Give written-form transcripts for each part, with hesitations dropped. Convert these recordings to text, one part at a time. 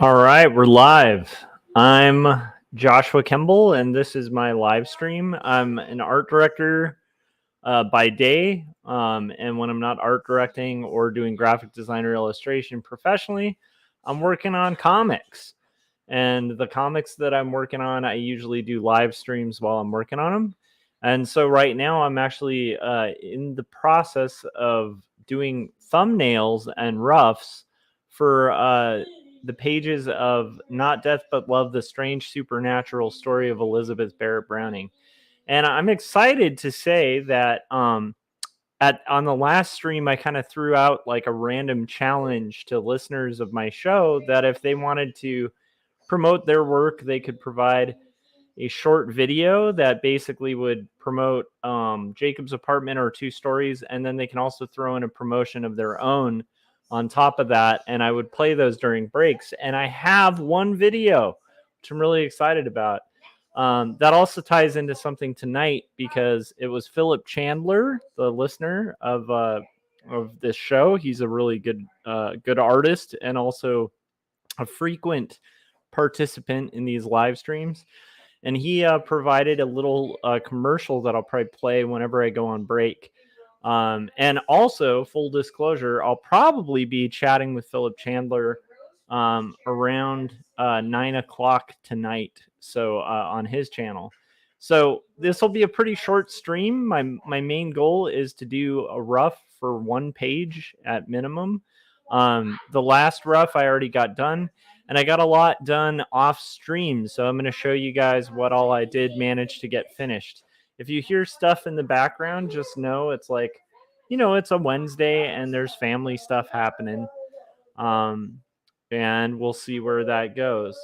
All right, we're live. I'm Joshua Kemble, and this is my live stream. I'm an art director by day, and when I'm not art directing or doing graphic design or illustration professionally, I'm working on comics. And the comics that I'm working on, I usually do live streams while I'm working on them. And so right now, I'm actually in the process of doing thumbnails and roughs for the pages of Not Death But Love, the Strange Supernatural Story of Elizabeth Barrett Browning. And I'm excited to say that on the last stream, I kind of threw out like a random challenge to listeners of my show that if they wanted to promote their work, they could provide a short video that basically would promote Jacob's Apartment or Two Stories, and then they can also throw in a promotion of their own on top of that, and I would play those during breaks. And I have one video, which I'm really excited about. That also ties into something tonight because it was Philip Chandler, the listener of this show. He's a really good artist and also a frequent participant in these live streams. And he provided a little commercial that I'll probably play whenever I go on break. And also, full disclosure, I'll probably be chatting with Philip Chandler around 9 o'clock tonight. So on his channel. So this will be a pretty short stream. My main goal is to do a rough for one page at minimum. The last rough I already got done. And I got a lot done off stream. So I'm going to show you guys what all I did manage to get finished. If you hear stuff in the background, just know it's like, it's a Wednesday and there's family stuff happening. And we'll see where that goes.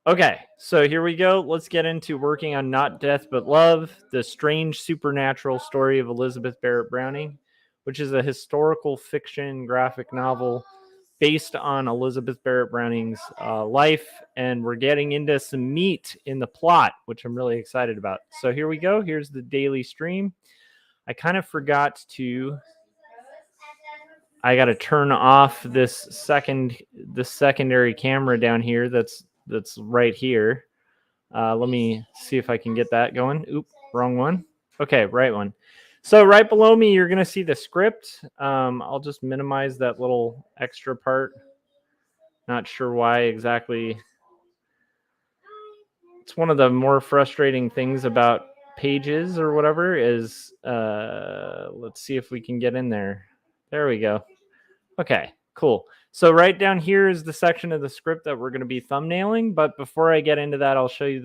Okay, so here we go. Let's get into working on Not Death But Love, the strange supernatural story of Elizabeth Barrett Browning, which is a historical fiction graphic novel based on Elizabeth Barrett Browning's life. And we're getting into some meat in the plot, which I'm really excited about. So here we go. Here's the daily stream. I kind of forgot to... I got to turn off this secondary camera down here that's right here. Let me see if I can get that going. Oop, wrong one. Okay, right one. So right below me, you're going to see the script. I'll just minimize that little extra part. Not sure why exactly. It's one of the more frustrating things about pages or whatever is, let's see if we can get in there. There we go. Okay, cool. So right down here is the section of the script that we're going to be thumbnailing. But before I get into that, I'll show you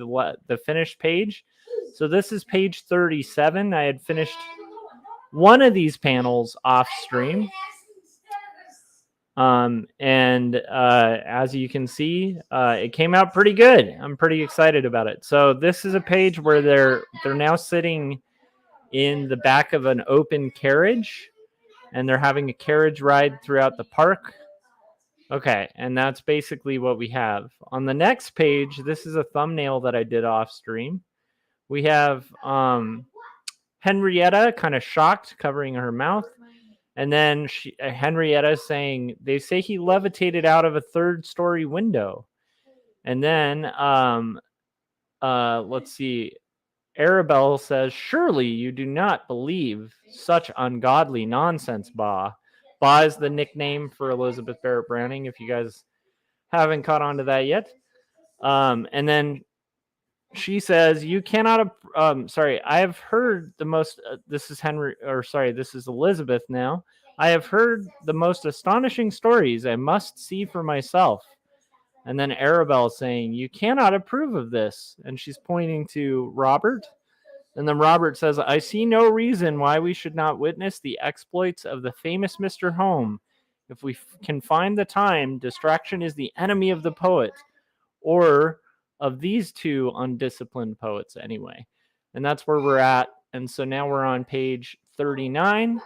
the finished page. So this is page 37. I had finished one of these panels off stream. As you can see, it came out pretty good. I'm pretty excited about it. So this is a page where they're now sitting in the back of an open carriage, and they're having a carriage ride throughout the park. Okay, and that's basically what we have. On the next page, this is a thumbnail that I did off stream. We have Henrietta kind of shocked, covering her mouth. And then Henrietta saying, they say he levitated out of a third-story window. And then, let's see, Arabelle says, surely you do not believe such ungodly nonsense, Ba. Ba is the nickname for Elizabeth Barrett Browning, if you guys haven't caught on to that yet. And then she says, you cannot, I have heard the most, this is Elizabeth now. I have heard the most astonishing stories. I must see for myself. And then Arabelle saying, you cannot approve of this. And she's pointing to Robert. And then Robert says, I see no reason why we should not witness the exploits of the famous Mr. Home. If we can find the time, distraction is the enemy of the poet. Or of these two undisciplined poets anyway. And that's where we're at. And so now we're on page 39.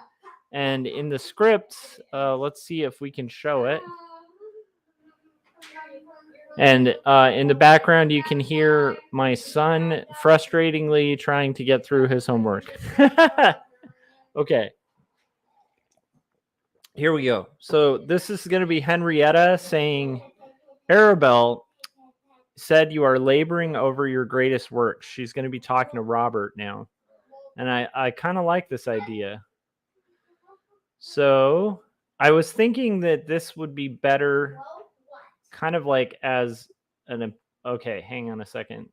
And in the script, let's see if we can show it. And in the background, you can hear my son frustratingly trying to get through his homework. Okay. Here we go. So this is going to be Henrietta saying, Arabelle said you are laboring over your greatest work. She's going to be talking to Robert now. And I kind of like this idea. So I was thinking that this would be better kind of like as an... Okay, hang on a second.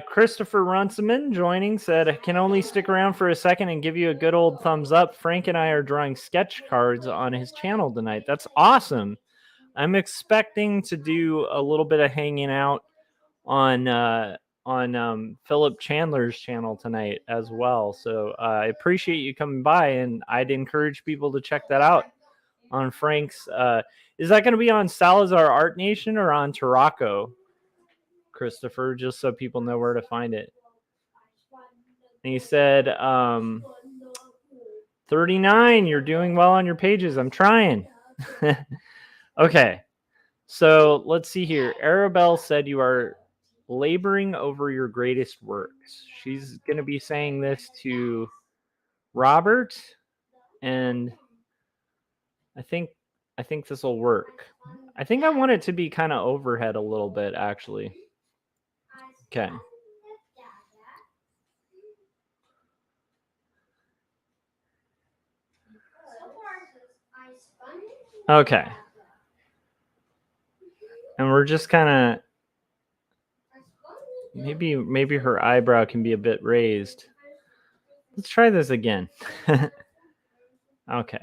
Christopher Runciman joining said, I can only stick around for a second and give you a good old thumbs up. Frank and I are drawing sketch cards on his channel tonight. That's awesome. I'm expecting to do a little bit of hanging out on Philip Chandler's channel tonight as well. So I appreciate you coming by, and I'd encourage people to check that out on Frank's. Is that going to be on Salazar Art Nation or on Tarako, Christopher, just so people know where to find it? And he said, 39, you're doing well on your pages. I'm trying. Okay. So let's see here. Arabelle said you are laboring over your greatest works. She's going to be saying this to Robert, and I think this will work. I think I want it to be kind of overhead a little bit, actually. Okay. Okay. And we're just kind of... maybe her eyebrow can be a bit raised. Let's try this again. Okay.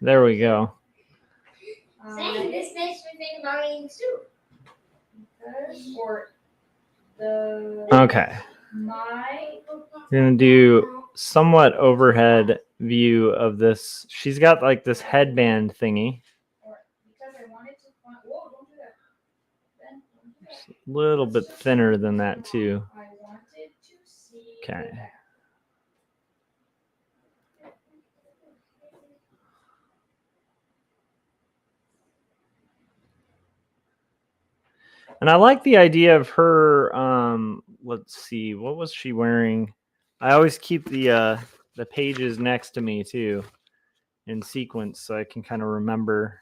There we go. This makes me think about eating soup. Okay. We're going to do somewhat overhead view of this. She's got like this headband thingy. It's a little bit thinner than that too. Okay. And I like the idea of her. Let's see, what was she wearing? I always keep the pages next to me too, in sequence, so I can kind of remember.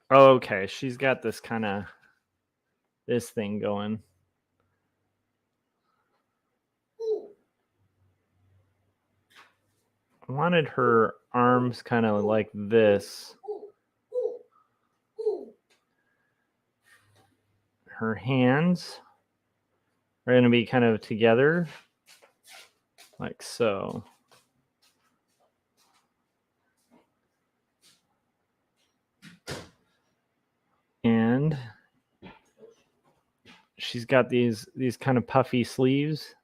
Oh, okay, she's got this kind of this thing going. I wanted her arms kind of like this. Her hands are going to be kind of together, like so. And she's got these kind of puffy sleeves,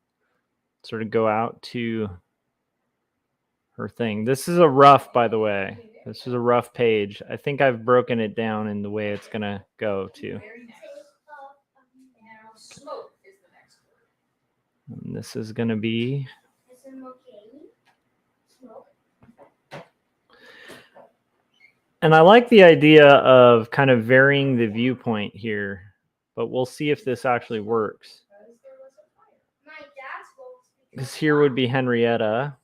sort of go out to her thing. This is a rough, by the way. This is a rough page. I think I've broken it down in the way it's going to go to. And this is going to be... And I like the idea of kind of varying the viewpoint here, but we'll see if this actually works. Because here would be Henrietta.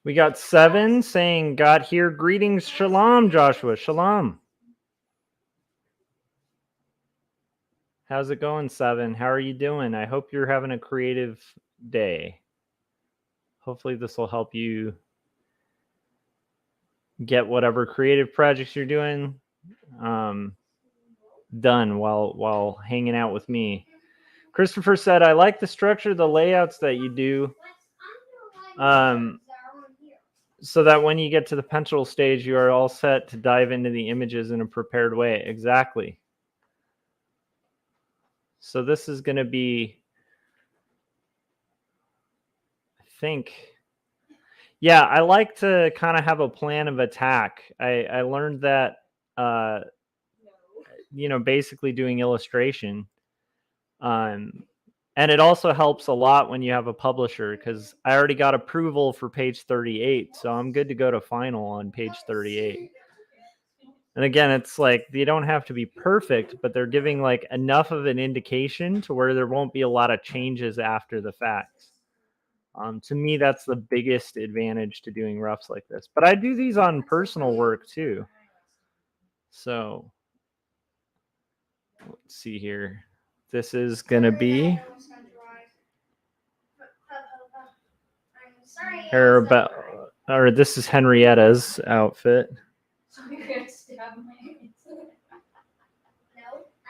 We got 7 saying, got here. Greetings. Shalom, Joshua. Shalom. How's it going, 7? How are you doing? I hope you're having a creative day. Hopefully this will help you get whatever creative projects you're doing done while hanging out with me. Christopher said, I like the structure, the layouts that you do. So that when you get to the pencil stage, you are all set to dive into the images in a prepared way. Exactly. So this is going to be, I think, yeah, I like to kind of have a plan of attack. I learned that, basically doing illustration. And it also helps a lot when you have a publisher, because I already got approval for page 38. So I'm good to go to final on page 38. And again, it's like they don't have to be perfect, but they're giving like enough of an indication to where there won't be a lot of changes after the fact. To me, that's the biggest advantage to doing roughs like this. But I do these on personal work too. So let's see here. This is going to be or this is Henrietta's outfit.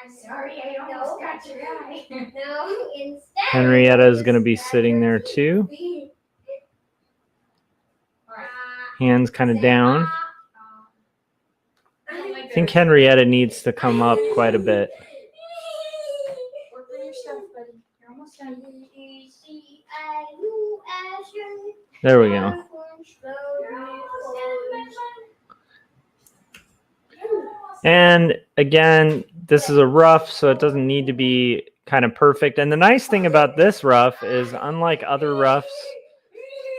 I'm sorry, I almost got your eye. No, instead. Henrietta is going to be sitting there too. Hands kind of down. I think Henrietta needs to come up quite a bit. Work on your stuff, buddy. You're almost done. There we go. And again, this is a rough, so it doesn't need to be kind of perfect. And the nice thing about this rough is, unlike other roughs,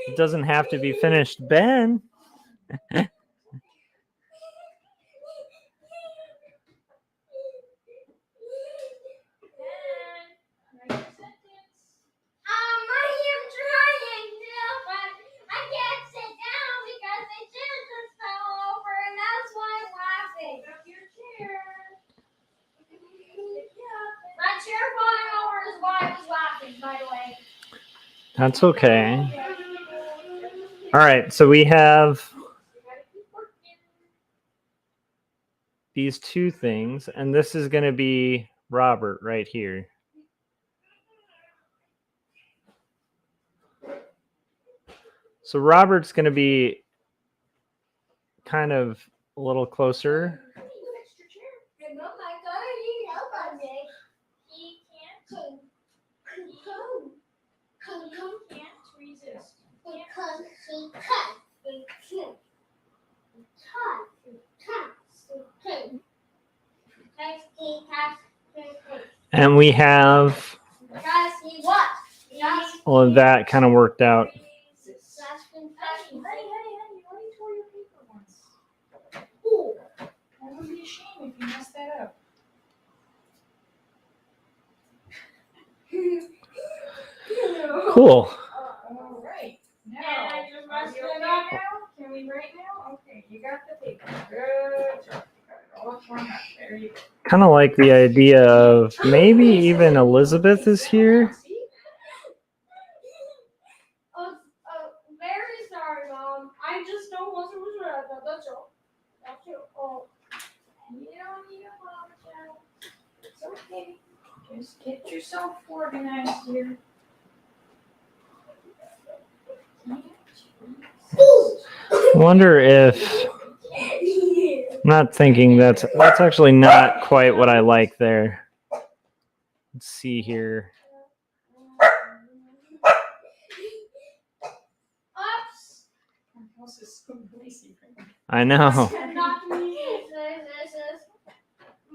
it doesn't have to be finished. Ben. That's okay. All right, so we have these two things, and this is going to be Robert right here. So Robert's going to be kind of a little closer. And we have all of that kind of worked out. That would be a shame if you messed that up. Cool. All right. Now, can we write now? Okay, you got the paper. Good job. You got it all formed up. There you go. Kind of like the idea of maybe even Elizabeth is here. Very sorry, Mom. I just don't want to lose her. That's all. Oh. You don't need a apologize. It's okay. Just get yourself organized here. Wonder if I'm not thinking that's actually not quite what I like there. Let's see here. I know.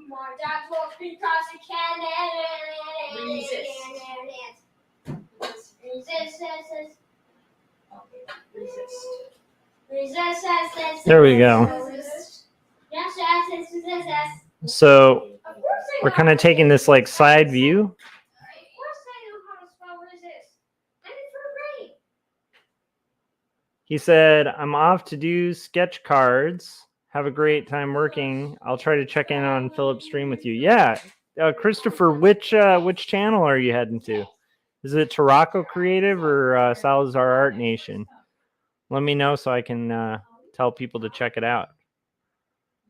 My dad walks because he can. Resist. There we go. So we're kind of taking this like side view. Of course I know how to spell resist. I'm in third grade. He said, I'm off to do sketch cards. Have a great time working. I'll try to check in on Philip's stream with you. Yeah. Christopher, which channel are you heading to? Is it Tarako Creative or Salazar Art Nation? Let me know so I can tell people to check it out.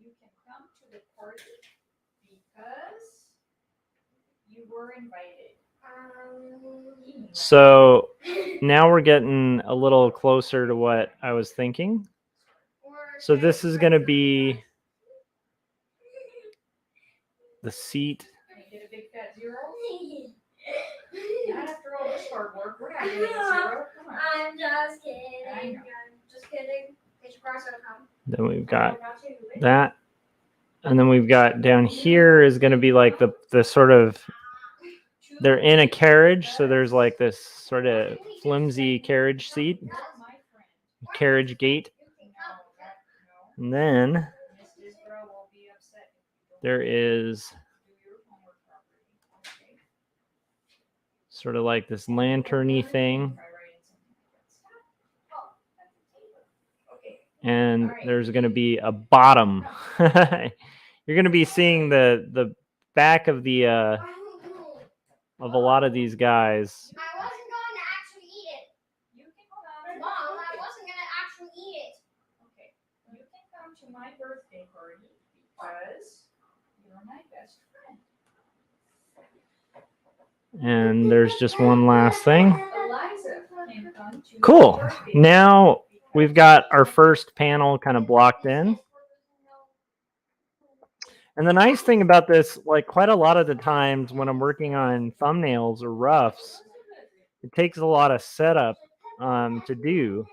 You can come to the party because you were invited. So now we're getting a little closer to what I was thinking. So this is going to be the seat. Can I get a big fat zero? Not after all this hard work. We're not doing a zero. Come on. I'm just kidding. I'm just kidding. Then we've got that. And then we've got down here is going to be like the sort of, they're in a carriage. So there's like this sort of flimsy carriage seat, carriage gate. And then there is sort of like this lantern-y thing. And there's going to be a bottom. You're going to be seeing the back of the of a lot of these guys. I wasn't going to actually eat it. You can come. Mom, I wasn't going to actually eat it. Okay, you can come to my birthday party because you're my best friend. And there's just one last thing. Eliza can come to Cool. my birthday Now we've got our first panel kind of blocked in. And the nice thing about this, like quite a lot of the times when I'm working on thumbnails or roughs, it takes a lot of setup to do.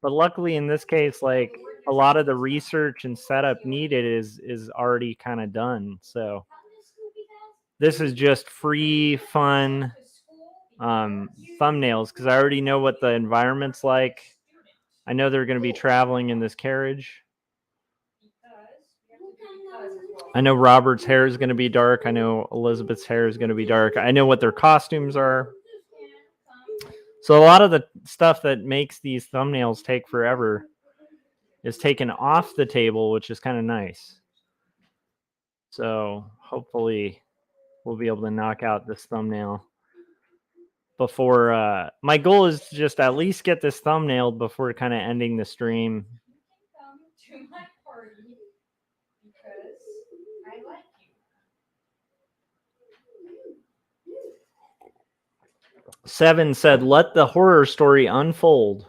But luckily in this case, like a lot of the research and setup needed is already kind of done. So this is just free, fun thumbnails because I already know what the environment's like. I know they're going to be traveling in this carriage. I know Robert's hair is going to be dark. I know Elizabeth's hair is going to be dark. I know what their costumes are. So a lot of the stuff that makes these thumbnails take forever is taken off the table, which is kind of nice. So hopefully we'll be able to knock out this thumbnail before my goal is to just at least get this thumbnailed before kind of ending the stream. You can come to my party because I like you. 7 said, let the horror story unfold.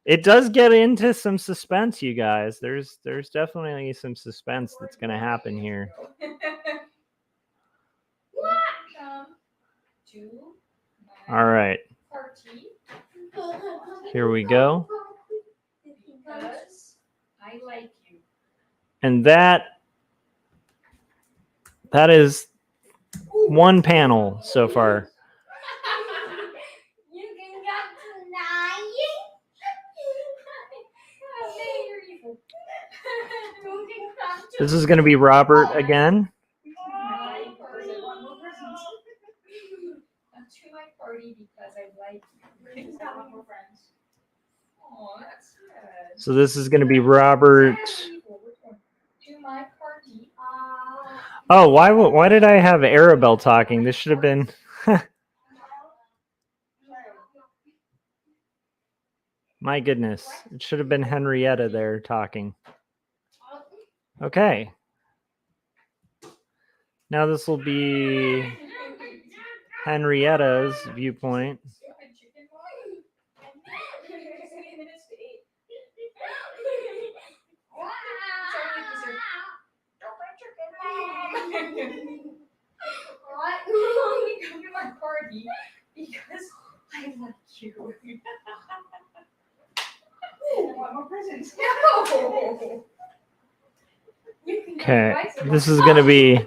It does get into some suspense, you guys. There's definitely some suspense that's going to happen here. Come to All right, party here we go. because I like you. And that is one panel so far. You can come tonight. You can come This is going to be Robert again. My party. Come to my party because I like you. Because I want more friends. Oh, that's good. So this is going to be Robert. To my party. Oh, why did I have Arabelle talking? This should have been. My goodness, it should have been Henrietta there talking. Okay. Now this will be Henrietta's viewpoint. What? You come to my party because I like you. I want more presents. No. Okay, this is going to be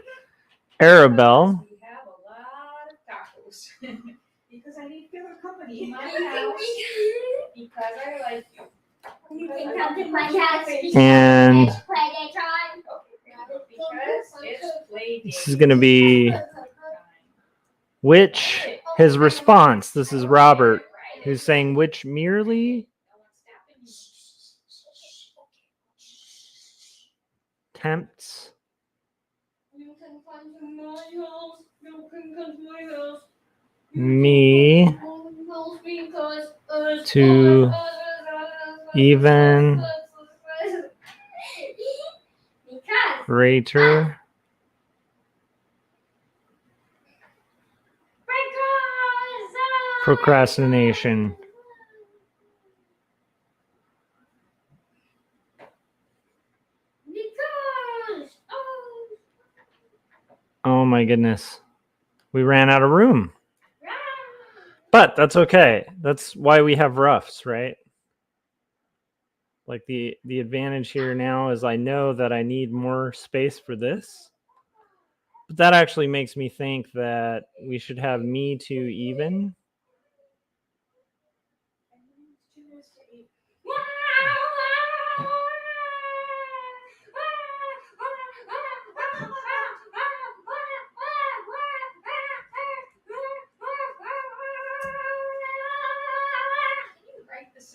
Arabelle. We have a lot of tacos because I need filler company in my house because I like you. You can come to my house And it's play time. Because it's play this is going to be which his response. This is Robert who's saying which merely tempts You can come to my house. You can come to my house. me Because to even greater procrastination. Oh my goodness. We ran out of room. But that's okay. That's why we have roughs, right? Like the advantage here now is I know that I need more space for this. But that actually makes me think that we should have me to even.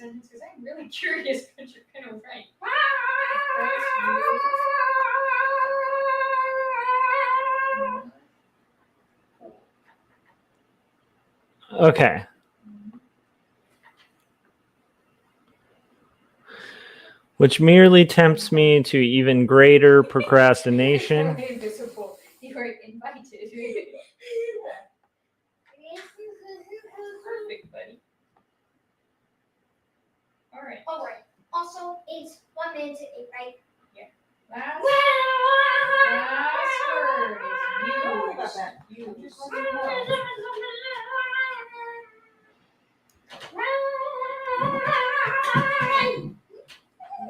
sentence because I'm really curious what you're gonna write. Okay. Which merely tempts me to even greater procrastination. Invisible. You are invited. Perfect, buddy. All right. All right. Also, it's 1 minute to 8, right? Last word is you. You just so you know.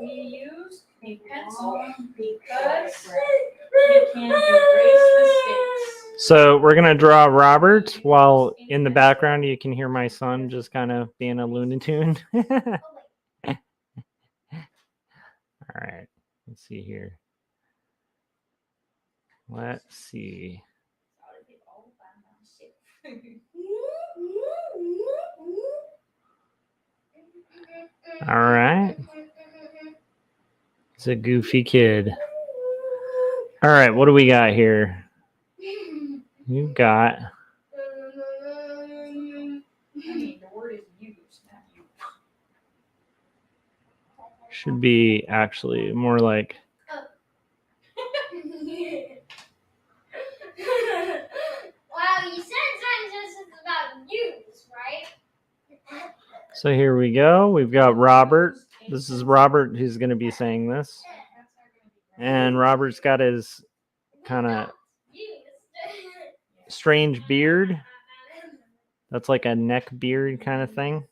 We use a pencil because we can erase mistakes. So we're gonna draw Robert while in the background you can hear my son just kind of being a Looney Tune. All right, let's see here. Let's see. All right. He's a goofy kid. All right, what do we got here? You got. I mean, the word is used, not you. Should be actually more like. Wow, you said sentence is about use, right? So here we go. We've got Robert. This is Robert who's going to be saying this. And Robert's got his kind of strange beard. That's like a neck beard kind of thing.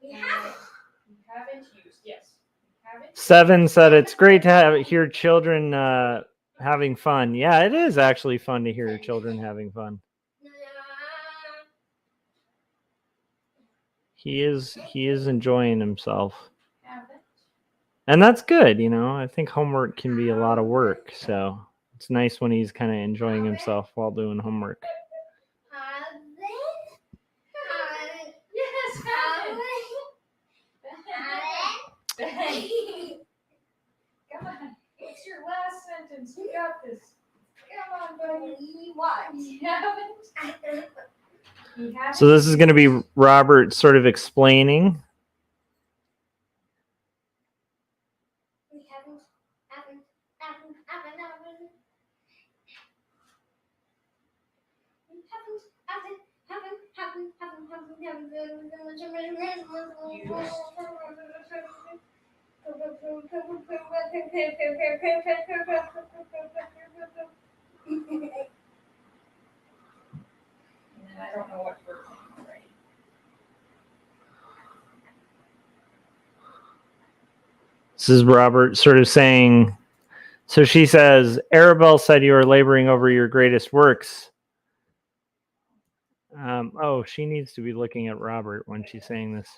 You haven't used, yes. You haven't. 7 said it's great to hear children having fun. Yeah, it is actually fun to hear children having fun. He is enjoying himself. Haven't. And that's good, you know. I think homework can be a lot of work, so it's nice when he's kind of enjoying himself while doing homework. Yes, come on. It's your last sentence. You got this. Come on, buddy. What? You haven't? You haven't? So this is going to be Robert sort of explaining. We haven't. And I don't know what word I'm writing. This is Robert sort of saying, so she says, Arabelle said you are laboring over your greatest works. Oh, she needs to be looking at Robert when she's saying this.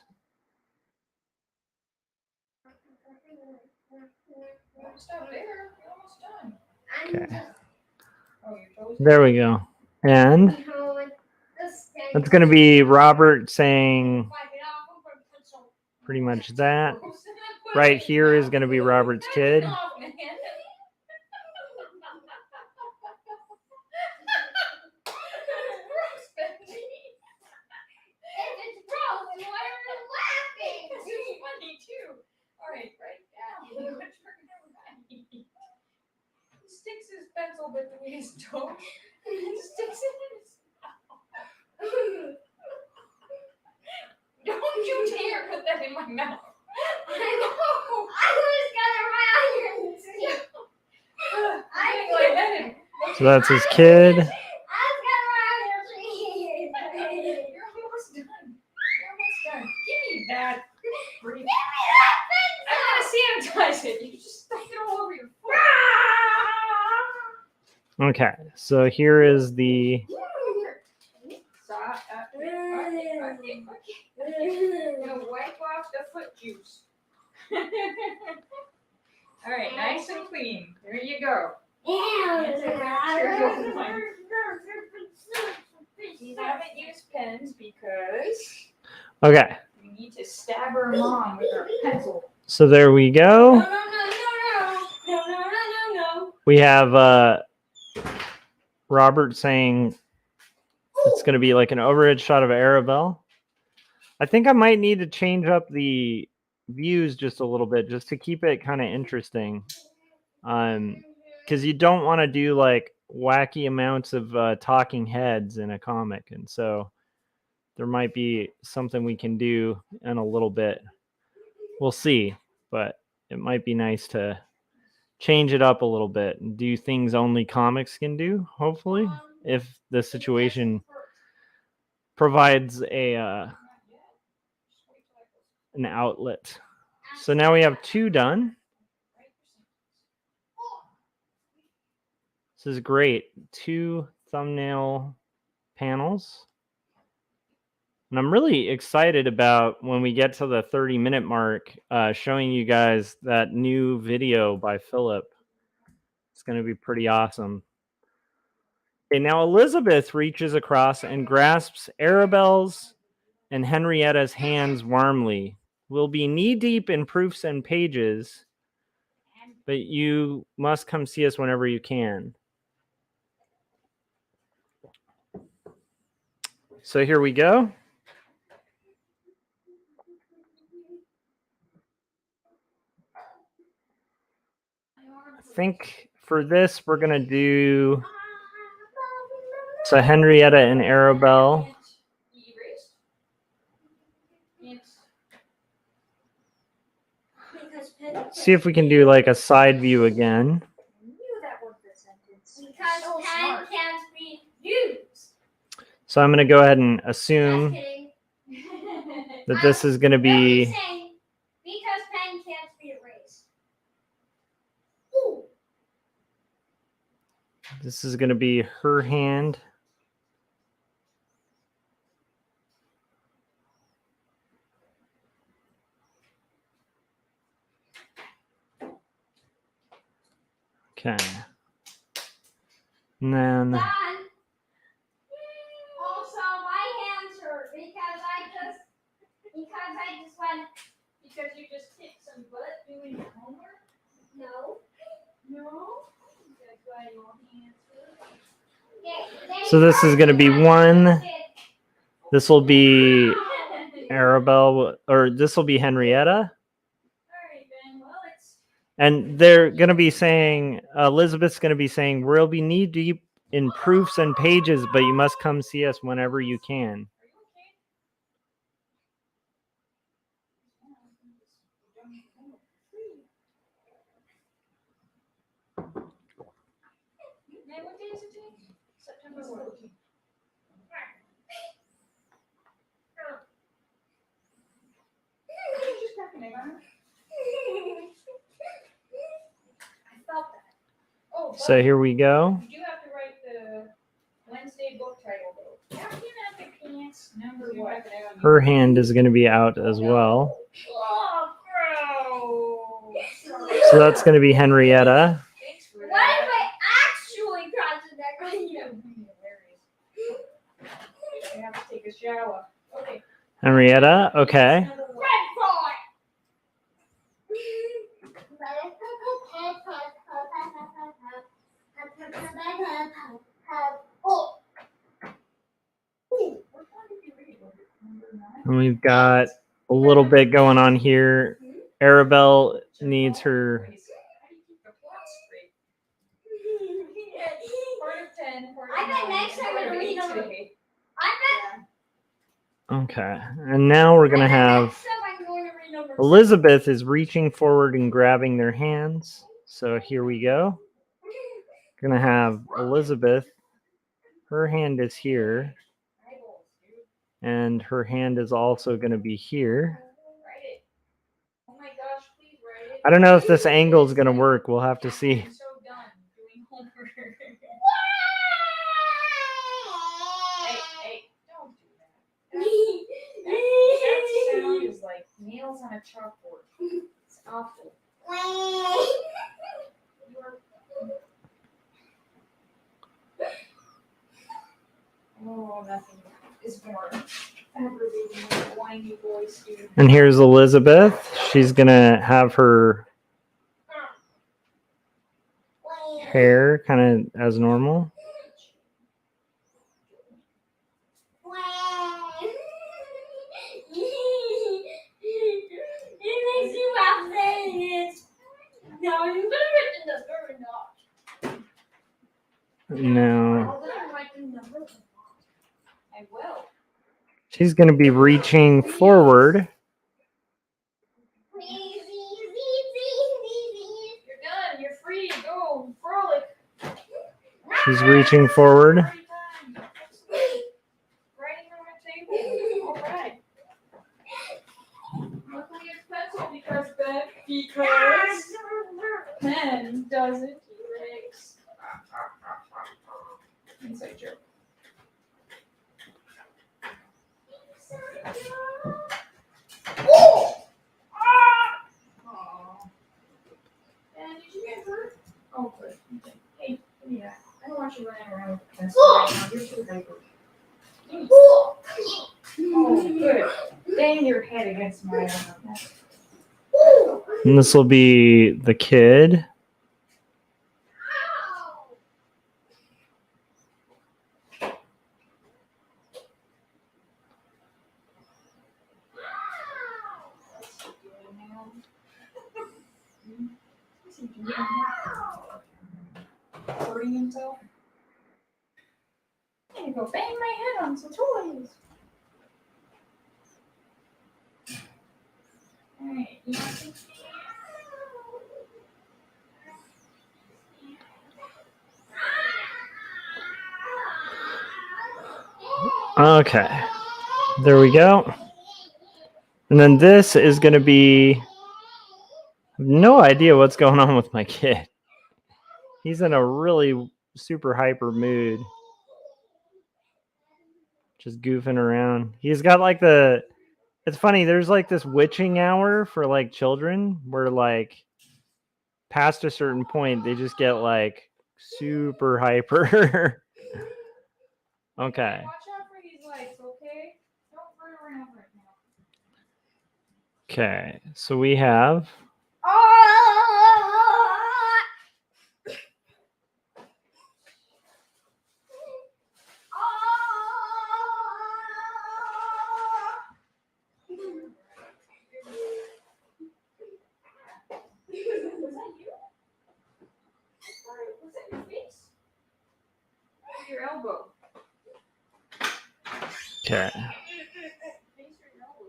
Almost done there. You're almost done. Okay. Oh, you're toes. There we go. And that's going to be Robert saying pretty much that. Right here is going to be Robert's kid. Sticks his pencil between his toes and sticks it in his mouth. Don't you dare put that in my mouth. I know. I was gonna write I'm lightheaded. So that's his kid. You're almost done. You're almost done. Give me that. Give me that I'm gonna sanitize it. You just stuck it all over your foot. Okay, so here is the. Okay. I'm gonna wipe off the foot juice. All right, nice and clean. There you go. We haven't used pens because Okay. we need to stab our mom with our pencil. So there we No, go. no, no, no, no, no, no, no, no. We have Robert saying it's going to be like an overhead shot of Arabelle. I think I might need to change up the views just a little bit just to keep it kind of interesting. Because you don't want to do like wacky amounts of talking heads in a comic. And so there might be something we can do in a little bit. We'll see. But it might be nice to change it up a little bit and do things only comics can do, hopefully, if the situation provides an outlet. So now we have 2 done. This is great. 2 thumbnail panels. And I'm really excited about when we get to the 30-minute mark, showing you guys that new video by Philip. It's going to be pretty awesome. Okay, now Elizabeth reaches across and grasps Arabelle's and Henrietta's hands warmly. We'll be knee-deep in proofs and pages, but you must come see us whenever you can. So here we go. I think for this, we're going to do so Henrietta and Arabelle. See if we can do like a side view again. I knew that was the sentence. Because So pen smart. can't be used. So I'm going to go ahead and Just assume kidding. that this is going to Really be saying, because pen can't be erased. her hand. Okay. And then Done. Also, my hands hurt because I just went. Because you just kicked some butt doing your homework? No. No. That's why your hands hurt. so this is going to be one. This will be Arabelle, or this will be Henrietta. All right, Ben. Well, it's And they're going to be saying, Elizabeth's going to be saying, we'll be knee deep in proofs and pages, but you must come see us whenever you can. Are you okay? Man, what day is it today? September 14th. Just back in I felt that. Oh, So here we go. you do have to write the Wednesday book title though. Captain of the Pants number what? Her hand is going to be out as well. Oh, gross. So that's going to be Henrietta. Thanks for What if that. I actually crossed the neck on you? I have to take a shower. Okay. Henrietta, okay. Red boy. Oh. And we've got a little bit going on here. Arabelle needs her. How do you keep the plot straight? Part of 10, part of I bet 9, next time part of it'll be 8 number- today. I bet. Okay. And now we're going to have Next time I'm going to read number Elizabeth is reaching forward and grabbing their hands. So here we go. Going to have Elizabeth. Her hand is here. And her hand is also going to be here. Write it. Oh my gosh, please write it. I don't know if this angle is going to work. We'll have to see. I'm so done doing homework. Hey, don't do that. That sound is like nails on a chalkboard. It's awful. You are... Oh, nothing. tiny voice, dude. And here's Elizabeth. She's gonna have her hair kind of as normal. It makes you laugh saying it. No, you better write the number or not. No. I'll let her write the number. I will. She's gonna be reaching forward. You're done. You're free. Go. Frolic. She's reaching forward. Party time. Writing on the table. All right. Luckily it's pencil because pen doesn't erase. Inside joke. Did you get hurt? Oh, good. Okay. Hey, give me that. I don't want you running around with the pencil right now. You're too hyper. Oh, good. Bang your head against my arm. And this will be the kid. Hurting himself. I'm gonna go bang my head on some toys. Alright, you want to Okay. There we go. And then this is going to be... I have no idea what's going on with my kid. He's in a really super hyper mood. Just goofing around. He's got like the... It's funny, there's like this witching hour for like children where like past a certain point, they just get like super hyper. Okay. watch out for these lights, okay? Don't run around right now. Okay. So we have... Was that you? Was that your face? Or your elbow? Okay. Face or your elbow?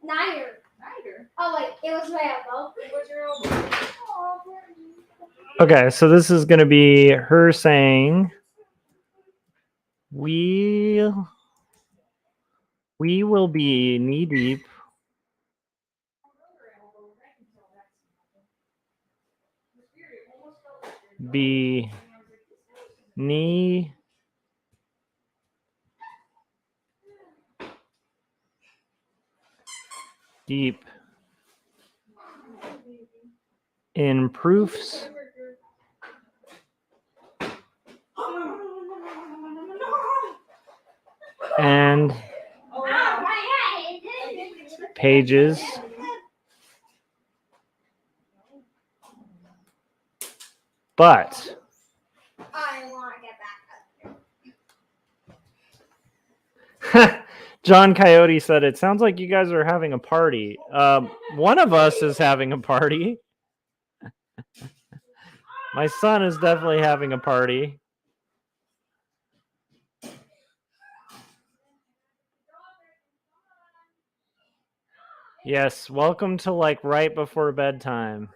Neither. Neither. Oh, wait, it was my elbow. It was your elbow. Oh, Brittany. Okay, so this is going to be her saying, we will be knee deep be knee deep in proofs and pages but I want to get back up. John Coyote said, it sounds like you guys are having a party. One of us is having a party. My son is definitely having a party. Yes, welcome to like right before bedtime.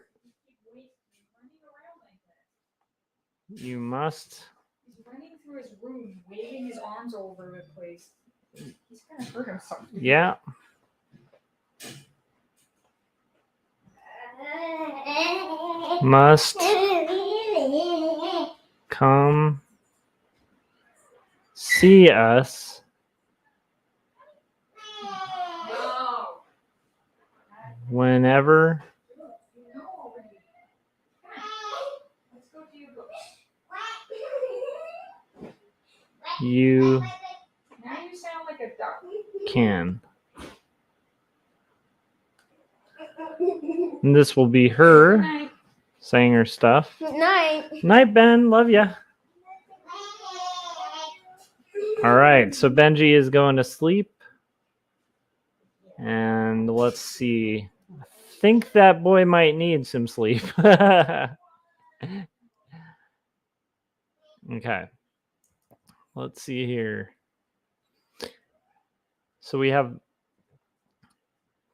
You must. He's running through his room, waving his arms all over the place. He's gonna hurt himself. Yeah. Must come see us No. whenever Let's go to your books. you Now you sound like a duck. can. And this will be her Night. saying her stuff. Good night. Night, Ben. Love ya. All right. So Benji is going to sleep. And let's see. I think that boy might need some sleep. Okay. Let's see here. So we have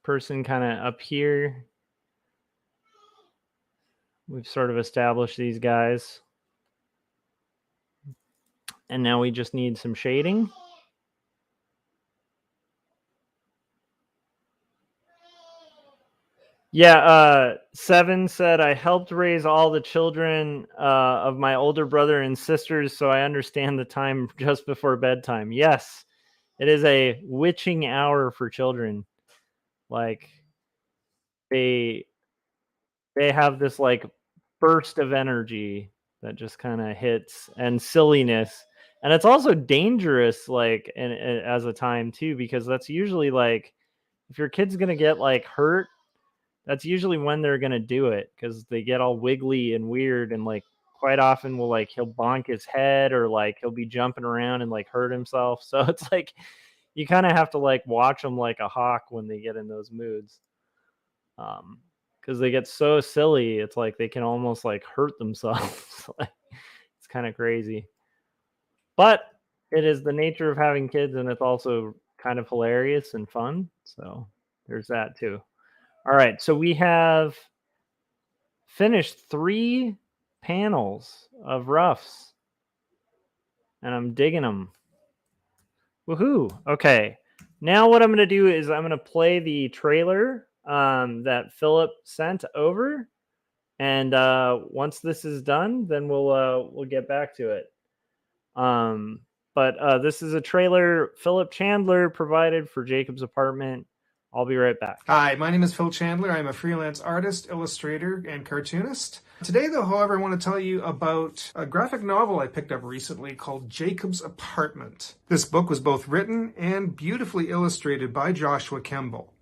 person kind of up here. We've sort of established these guys. And now we just need some shading. Yeah, Seven said, I helped raise all the children of my older brother and sisters, so I understand the time just before bedtime. Yes, it is a witching hour for children. Like, they have this, like, burst of energy that just kind of hits, and silliness. And it's also dangerous, like, as a time, too, because that's usually, like, if your kid's going to get, like, hurt, that's usually when they're gonna do it, because they get all wiggly and weird, and like quite often will, like, he'll bonk his head, or like he'll be jumping around and like hurt himself. So it's like you kind of have to like watch them like a hawk when they get in those moods, because they get so silly. It's like they can almost like hurt themselves. Like, it's kind of crazy, but it is the nature of having kids, and it's also kind of hilarious and fun. So there's that too. All right, so we have finished 3 panels of roughs, and I'm digging them. Woohoo! Okay, now what I'm going to do is I'm going to play the trailer that Philip sent over, and once this is done, then we'll get back to it. But this is a trailer Philip Chandler provided for Jacob's Apartment. I'll be right back. Hi, my name is Phil Chandler. I'm a freelance artist, illustrator, and cartoonist. Today, though, however, I want to tell you about a graphic novel I picked up recently called Jacob's Apartment. This book was both written and beautifully illustrated by Joshua Kemble.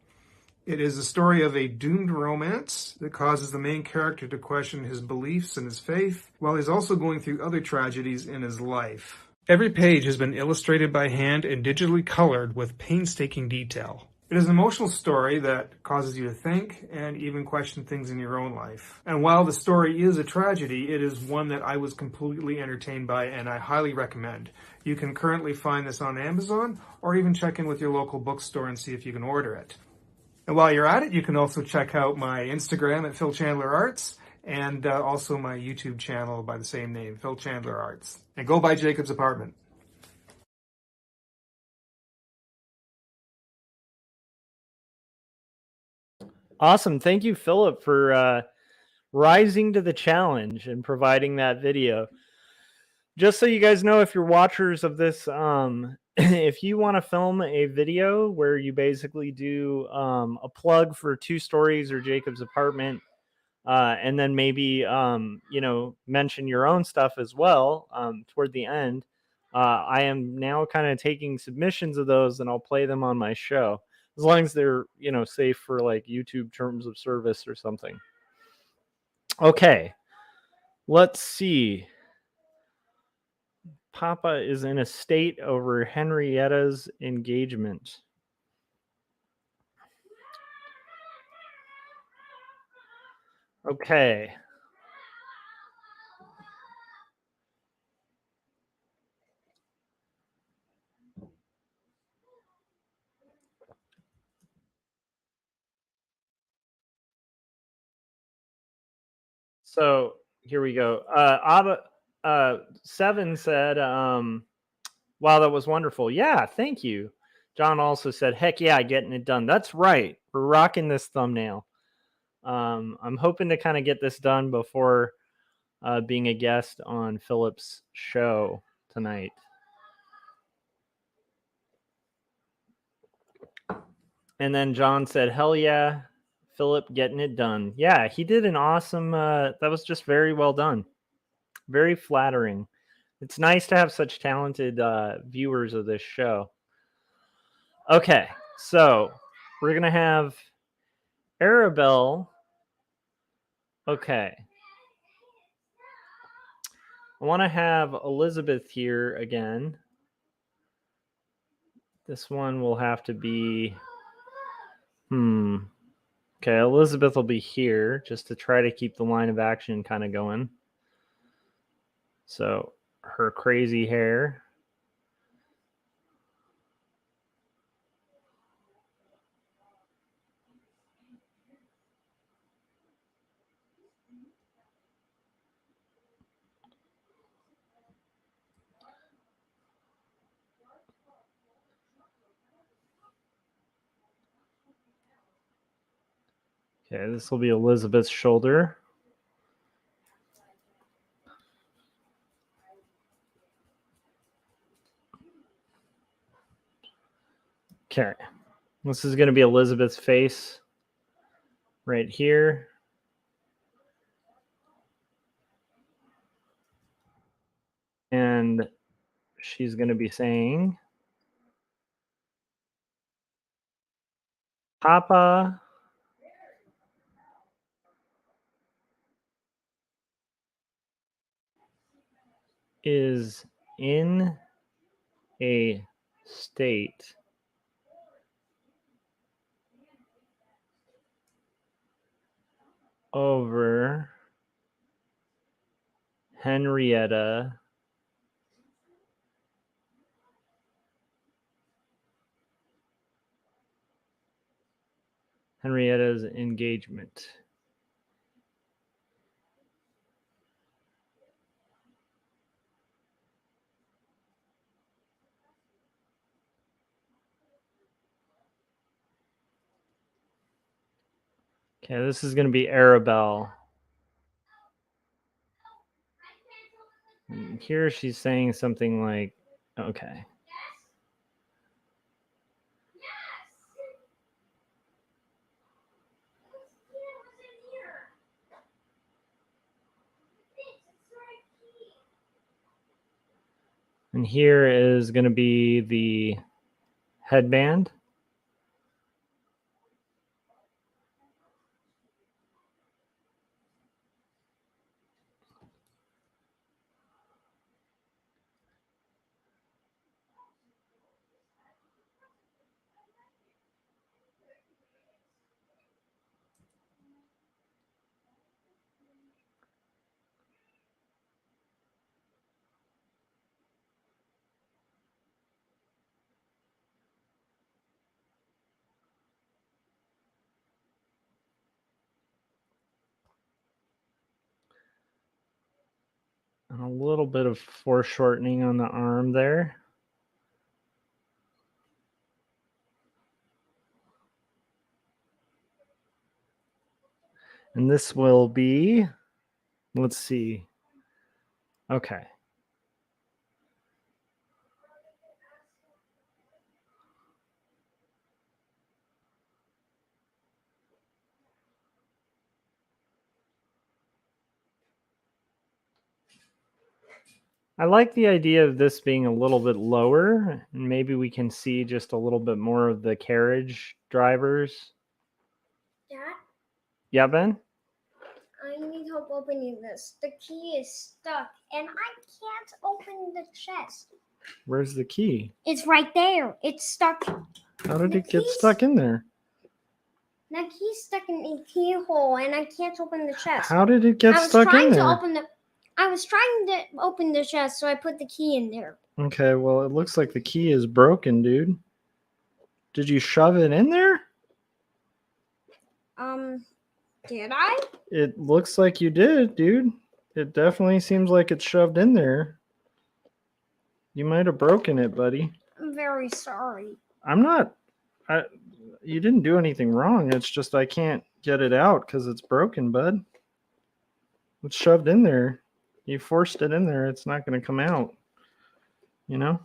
It is the story of a doomed romance that causes the main character to question his beliefs and his faith, while he's also going through other tragedies in his life. Every page has been illustrated by hand and digitally colored with painstaking detail. It is an emotional story that causes you to think and even question things in your own life. And while the story is a tragedy, it is one that I was completely entertained by, and I highly recommend. You can currently find this on Amazon, or even check in with your local bookstore and see if you can order it. And while you're at it, you can also check out my Instagram at Phil Chandler Arts, and also my YouTube channel by the same name, Phil Chandler Arts. And go buy Jacob's Apartment. Awesome. Thank you, Philip, for rising to the challenge and providing that video. Just so you guys know, if you're watchers of this, if you want to film a video where you basically do a plug for 2 stories or Jacob's Apartment, and then maybe mention your own stuff as well toward the end, I am now kind of taking submissions of those, and I'll play them on my show, as long as they're safe for like YouTube terms of service or something. Okay, let's see. Papa is in a state over Henrietta's engagement. Okay. So here we go. Seven said, wow, that was wonderful. Yeah, thank you. John also said, heck yeah, getting it done. That's right. We're rocking this thumbnail. I'm hoping to kind of get this done before being a guest on Philip's show tonight. And then John said, hell yeah, Philip getting it done. Yeah, he did an awesome, that was just very well done. Very flattering. It's nice to have such talented viewers of this show. Okay, so we're going to have Arabelle Okay. I want to have Elizabeth here again. This one will have to be... Okay, Elizabeth will be here just to try to keep the line of action kind of going. So her crazy hair. Okay, this will be Elizabeth's shoulder. Okay, this is going to be Elizabeth's face right here. And she's going to be saying, Papa is in a state over Henrietta's engagement. Okay, this is going to be Arabelle. And here she's saying something like, okay. And here is going to be the headband. And a little bit of foreshortening on the arm there. And this will be, let's see. Okay. I like the idea of this being a little bit lower, and maybe we can see just a little bit more of the carriage drivers. Dad, Yeah, Ben? I need help opening this. The key is stuck, and I can't open the chest. Where's the key? It's right there. It's stuck. How did The it get key's- stuck in there? The key's stuck in a keyhole, and I can't open the chest. How did it get I was stuck trying in to there? I was trying to open the chest, so I put the key in there. Okay, well, it looks like the key is broken, dude. Did you shove it in there? Did I? It looks like you did, dude. It definitely seems like it's shoved in there. You might have broken it, buddy. I'm very sorry. I'm not. You didn't do anything wrong. It's just I can't get it out because it's broken, bud. It's shoved in there. You forced it in there. It's not going to come out. You know?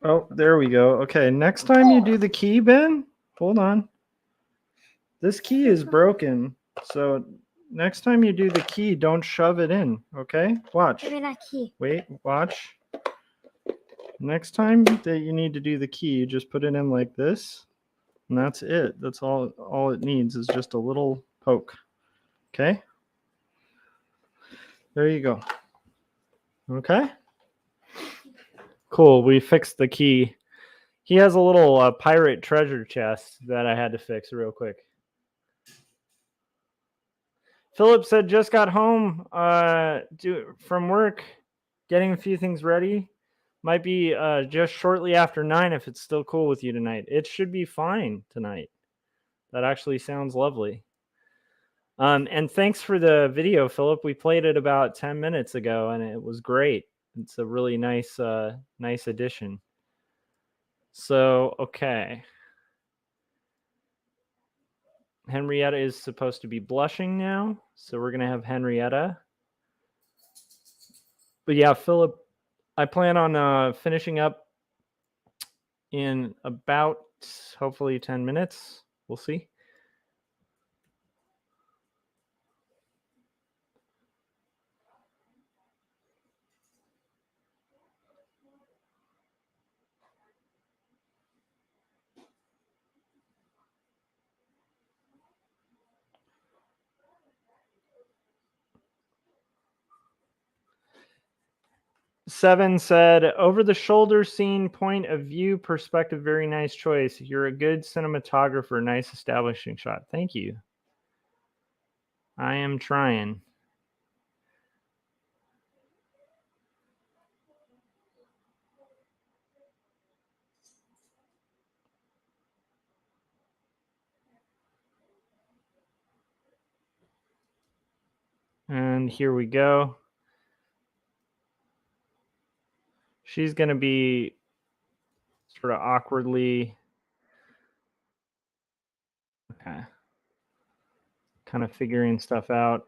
Oh, there we go. Okay, next time you do the key, Ben, hold on. This key is broken. So next time you do the key, don't shove it in. Okay? Watch. Give me that key. Wait, watch. Next time that you need to do the key, you just put it in like this. And that's it. That's all it needs is just a little poke. Okay? There you go. Okay? Cool. We fixed the key. He has a little pirate treasure chest that I had to fix real quick. Philip said just got home from work, getting a few things ready. Might be just shortly after 9 if it's still cool with you tonight. It should be fine tonight. That actually sounds lovely. And thanks for the video, Philip. We played it about 10 minutes ago, and it was great. It's a really nice addition. So, okay. Henrietta is supposed to be blushing now, so we're going to have Henrietta. But yeah, Philip, I plan on finishing up in about, hopefully, 10 minutes. We'll see. Seven said, over the shoulder scene, point of view, perspective, very nice choice. You're a good cinematographer. Nice establishing shot. Thank you. I am trying. And here we go. She's going to be sort of awkwardly, okay, kind of figuring stuff out.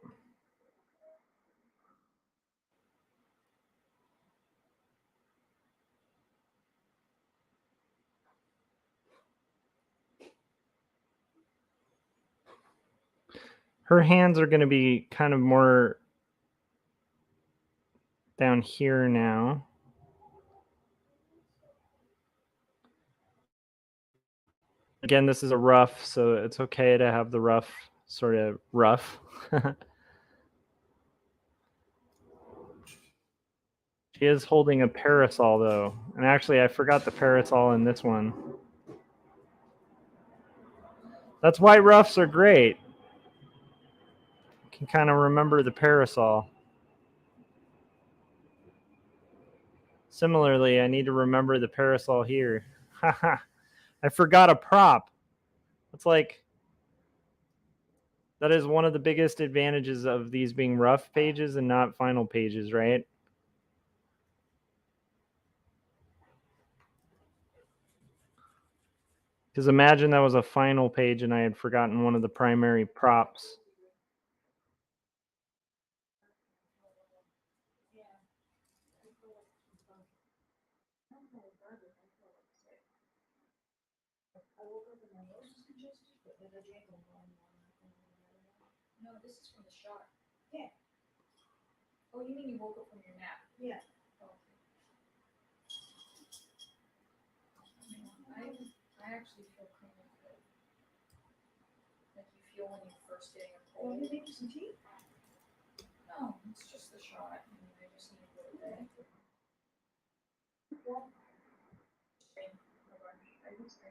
Her hands are going to be kind of more down here now. Again, this is a rough, so it's okay to have the rough, sort of rough. She is holding a parasol, though. And actually, I forgot the parasol in this one. That's why roughs are great. You can kind of remember the parasol. Similarly, I need to remember the parasol here. Haha. I forgot a prop. It's like, that is one of the biggest advantages of these being rough pages and not final pages, right? Because imagine that was a final page and I had forgotten one of the primary props. No, this is from the shot. Yeah. Oh, you mean you woke up from your nap? Yeah. Oh. I actually feel kind of good. Like you feel when you're first getting a cold. Want me to make you some tea? No, it's just the shot. I mean, I just need a little bit. I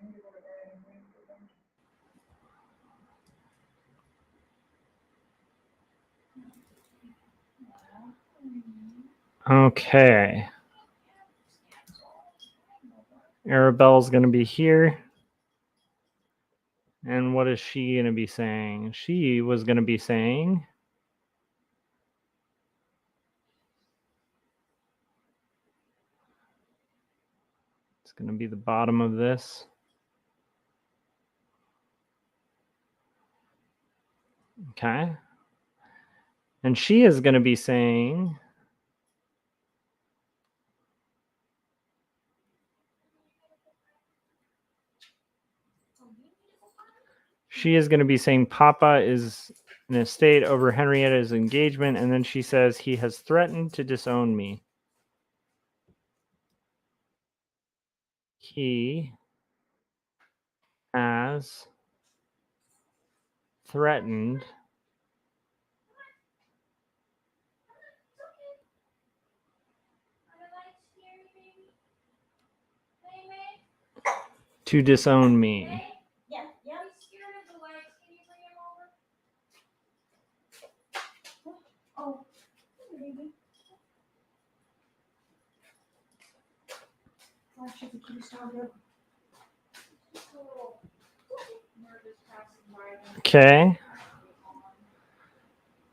need to go to bed and wait for them. Okay. Arabelle's going to be here. And what is she going to be saying? She was going to be saying, it's going to be the bottom of this. Okay. And she is going to be saying, Papa is in a state over Henrietta's engagement. And then she says, he has threatened to disown me. He has threatened to disown me. Yeah, yeah. He's scared of the lights. Can you bring him over? Oh, maybe. Actually, the key's down here. Just a little nervous passing by. Okay.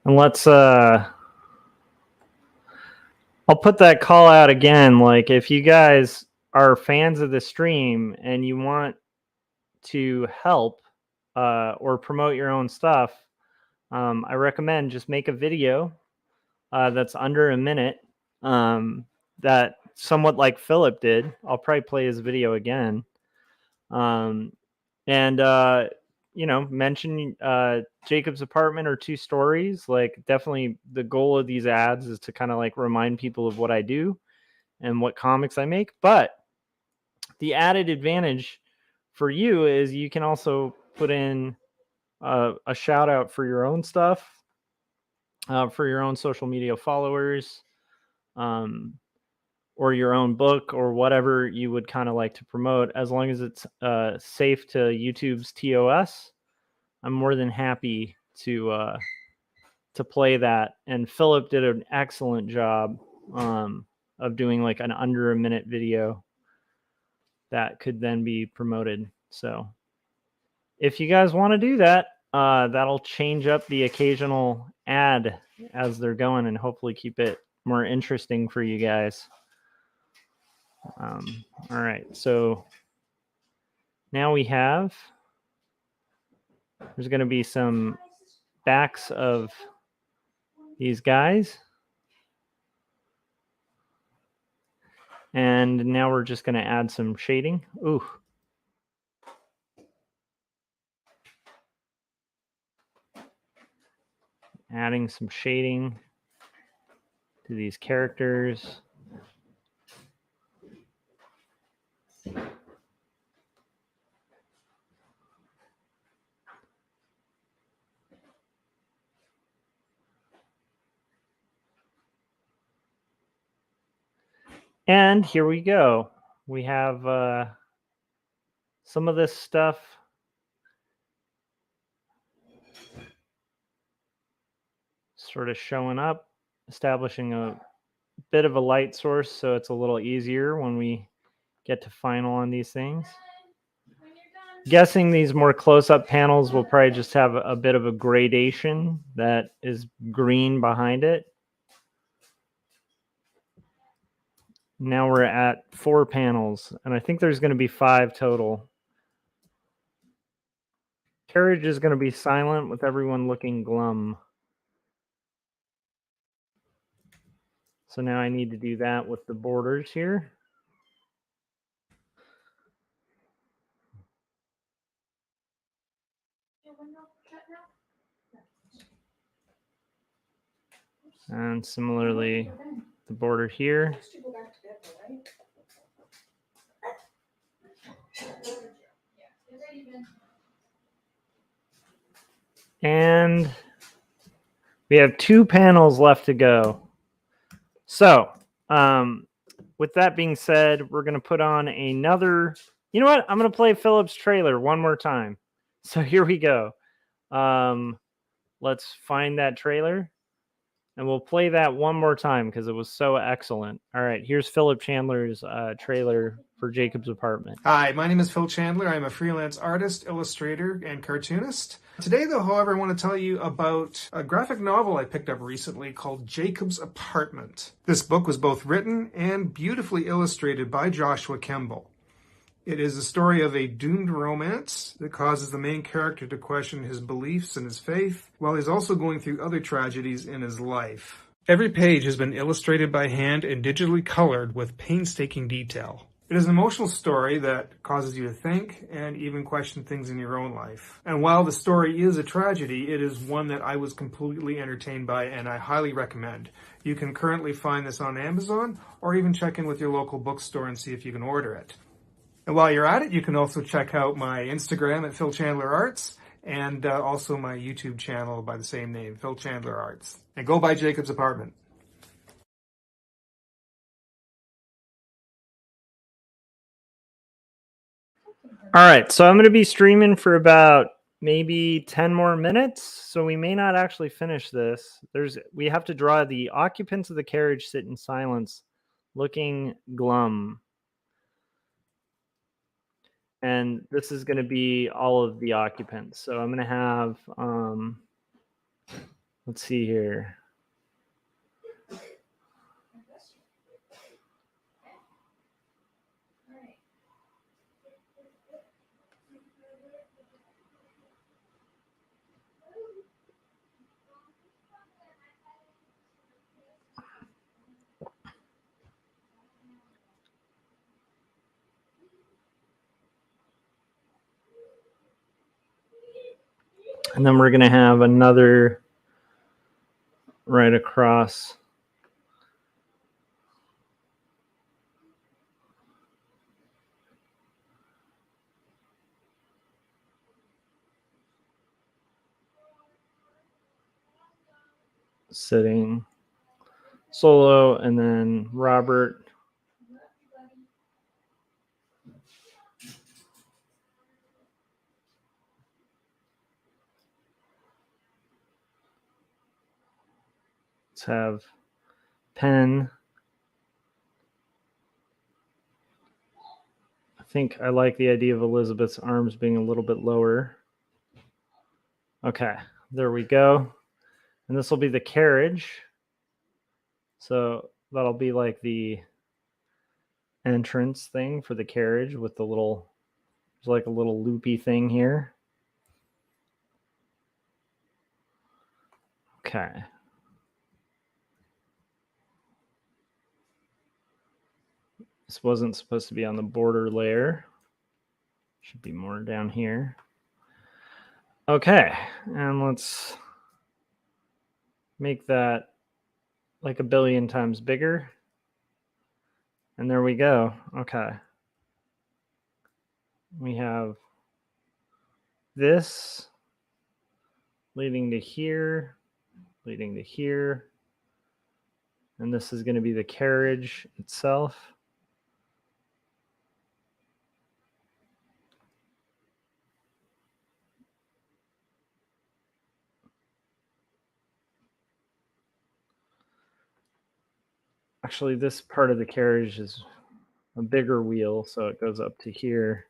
And let's I'll put that call out again. Like, if you guys are fans of the stream and you want to help or promote your own stuff, I recommend just make a video that's under a minute, that somewhat like Philip did. I'll probably play his video again. Mention Jacob's apartment or 2 stories. Like, definitely the goal of these ads is to kind of like remind people of what I do and what comics I make. But the added advantage for you is you can also put in a shout out for your own stuff, for your own social media followers, or your own book, or whatever you would kind of like to promote. As long as it's safe to YouTube's TOS, I'm more than happy to play that. And Philip did an excellent job of doing like an under a minute video that could then be promoted. So if you guys want to do that, that'll change up the occasional ad as they're going and hopefully keep it more interesting for you guys. All right, so now there's going to be some backs of these guys. And now we're just going to add some shading. Ooh. Adding some shading to these characters. And here we go. We have some of this stuff sort of showing up, establishing a bit of a light source so it's a little easier when we get to final on these things. Guessing these more close-up panels will probably just have a bit of a gradation that is green behind it. Now we're at 4 panels, and I think there's going to be 5 total. Carriage is going to be silent with everyone looking glum. So now I need to do that with the borders here. And similarly, the border here. And we have 2 panels left to go. So, with that being said, we're going to put on another. You know what? I'm going to play Philip's trailer one more time. So here we go. Let's find that trailer. And we'll play that one more time because it was so excellent. All right, here's Philip Chandler's trailer for Jacob's apartment. Hi, my name is Phil Chandler. I'm a freelance artist, illustrator, and cartoonist. Today, though, however, I want to tell you about a graphic novel I picked up recently called Jacob's Apartment. This book was both written and beautifully illustrated by Joshua Kemble. It is the story of a doomed romance that causes the main character to question his beliefs and his faith, while he's also going through other tragedies in his life. Every page has been illustrated by hand and digitally colored with painstaking detail. It is an emotional story that causes you to think and even question things in your own life. And while the story is a tragedy, it is one that I was completely entertained by and I highly recommend. You can currently find this on Amazon or even check in with your local bookstore and see if you can order it. And while you're at it, you can also check out my Instagram at Phil Chandler Arts and also my YouTube channel by the same name, Phil Chandler Arts. And go by Jacob's Apartment. All right, so I'm going to be streaming for about maybe 10 more minutes, so we may not actually finish this. We have to draw the occupants of the carriage sit in silence, looking glum. And this is going to be all of the occupants. So I'm going to have, let's see here. And then we're going to have another right across. Sitting solo, and then Robert. Let's have Penn. I think I like the idea of Elizabeth's arms being a little bit lower. Okay, there we go. And this will be the carriage. So that'll be like the entrance thing for the carriage with the little, there's like a little loopy thing here. Okay. This wasn't supposed to be on the border layer. Should be more down here. Okay, and let's make that like a billion times bigger. And there we go. Okay. We have this leading to here, leading to here. And this is going to be the carriage itself. Actually, this part of the carriage is a bigger wheel, so it goes up to here.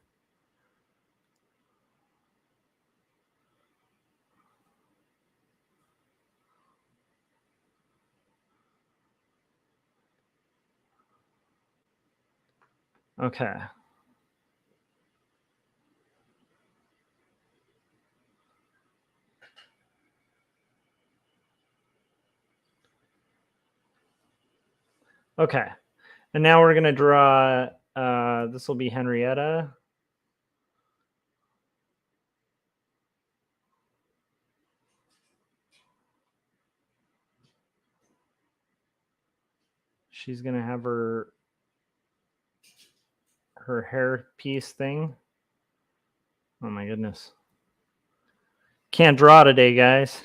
Okay. Okay. And now we're going to draw, this will be Henrietta. She's going to have her hair piece thing. Oh my goodness. Can't draw today, guys.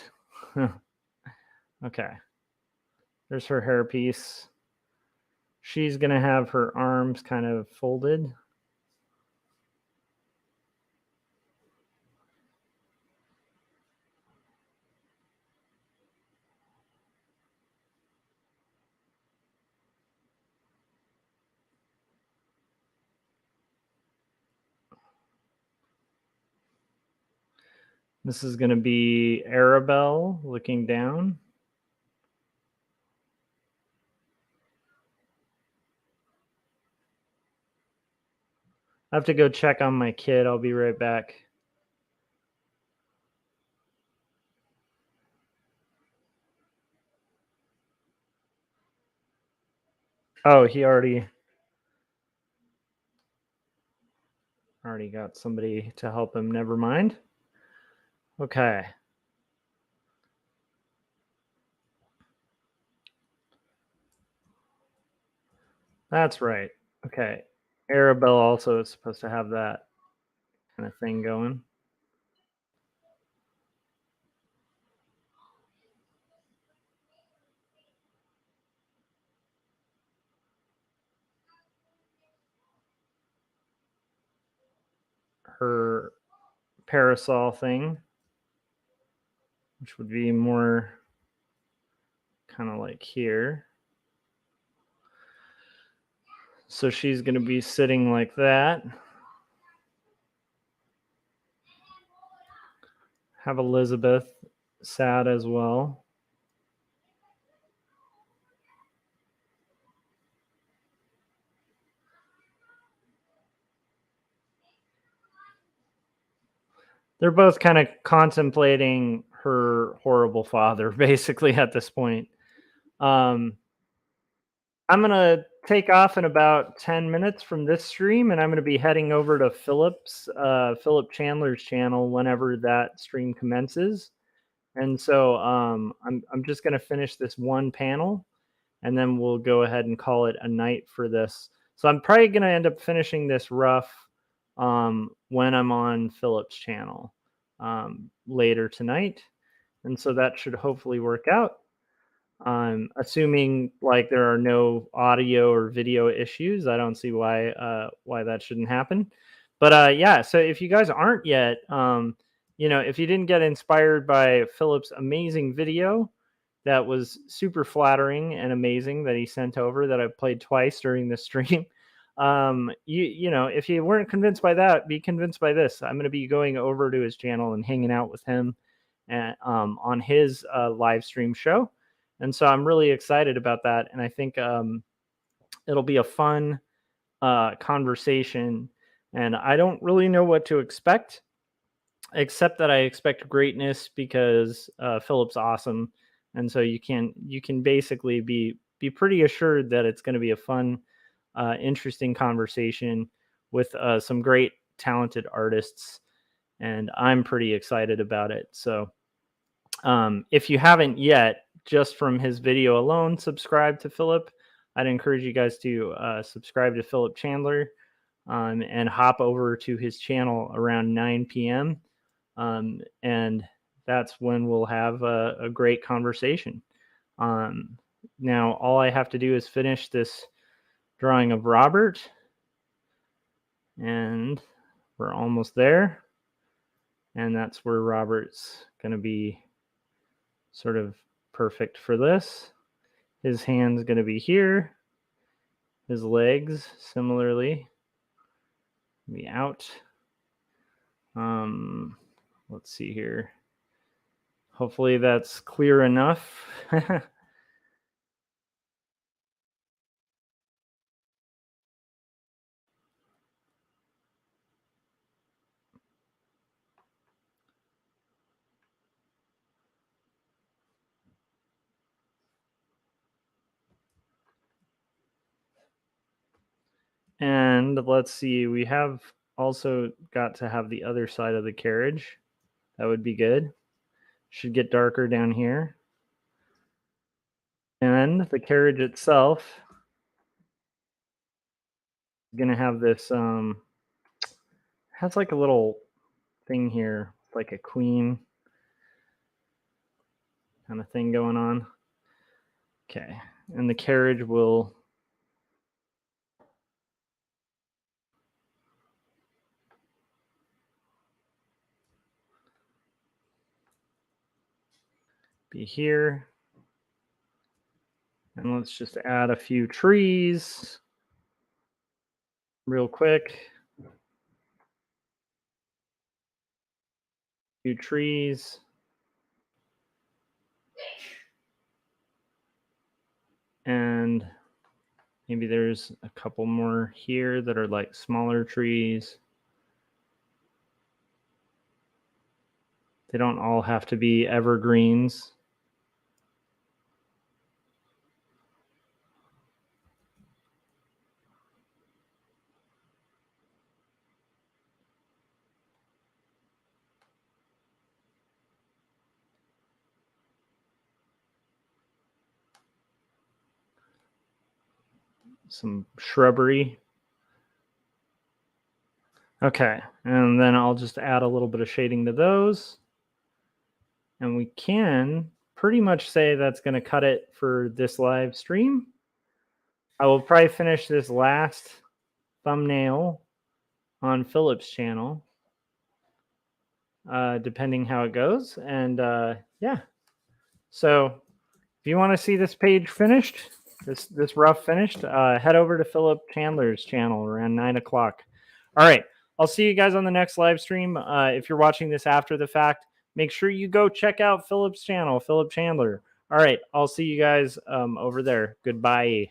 Okay. There's her hair piece. She's going to have her arms kind of folded. This is going to be Arabelle looking down. I have to go check on my kid. I'll be right back. Oh, he already got somebody to help him. Never mind. Okay. That's right. Okay. Arabelle also is supposed to have that kind of thing going. Her parasol thing, which would be more kind of like here. So she's going to be sitting like that. Have Elizabeth sat as well. They're both kind of contemplating her horrible father, basically, at this point. I'm going to take off in about 10 minutes from this stream, and I'm going to be heading over to Philip Chandler's channel whenever that stream commences. And so I'm just going to finish this one panel, and then we'll go ahead and call it a night for this. So I'm probably going to end up finishing this rough when I'm on Philip's channel later tonight. And so that should hopefully work out. Assuming like there are no audio or video issues, I don't see why that shouldn't happen. But yeah, so if you guys aren't yet, if you didn't get inspired by Philip's amazing video, that was super flattering and amazing that he sent over, that I played twice during the stream. If you weren't convinced by that, be convinced by this. I'm going to be going over to his channel and hanging out with him and, on his live stream show. And so I'm really excited about that. And I think it'll be a fun conversation. And I don't really know what to expect, except that I expect greatness because Philip's awesome. And so you can basically be pretty assured that it's going to be a fun, interesting conversation with some great talented artists. And I'm pretty excited about it. So if you haven't yet, just from his video alone, subscribe to Philip. I'd encourage you guys to subscribe to Philip Chandler and hop over to his channel around 9 p.m. And that's when we'll have a great conversation. Now, all I have to do is finish this drawing of Robert, and we're almost there. And that's where Robert's going to be sort of perfect for this. His hand's going to be here. His legs, similarly, be out. Let's see here. Hopefully that's clear enough. And let's see, we have also got to have the other side of the carriage. That would be good. Should get darker down here. And the carriage itself is going to have this, has like a little thing here, like a queen kind of thing going on. Okay, and the carriage will be here. And let's just add a few trees real quick. A few trees. And maybe there's a couple more here that are like smaller trees. They don't all have to be evergreens. Some shrubbery Okay, and then I'll just add a little bit of shading to those. And we can pretty much say that's going to cut it for this live stream. I will probably finish this last thumbnail on Philip's channel, depending how it goes. And yeah, so if you want to see this page finished, this rough finished, head over to Philip Chandler's channel around 9 o'clock. All right, I'll see you guys on the next live stream. If you're watching this after the fact, make sure you go check out Philip's channel, Philip Chandler. All right, I'll see you guys over there. Goodbye.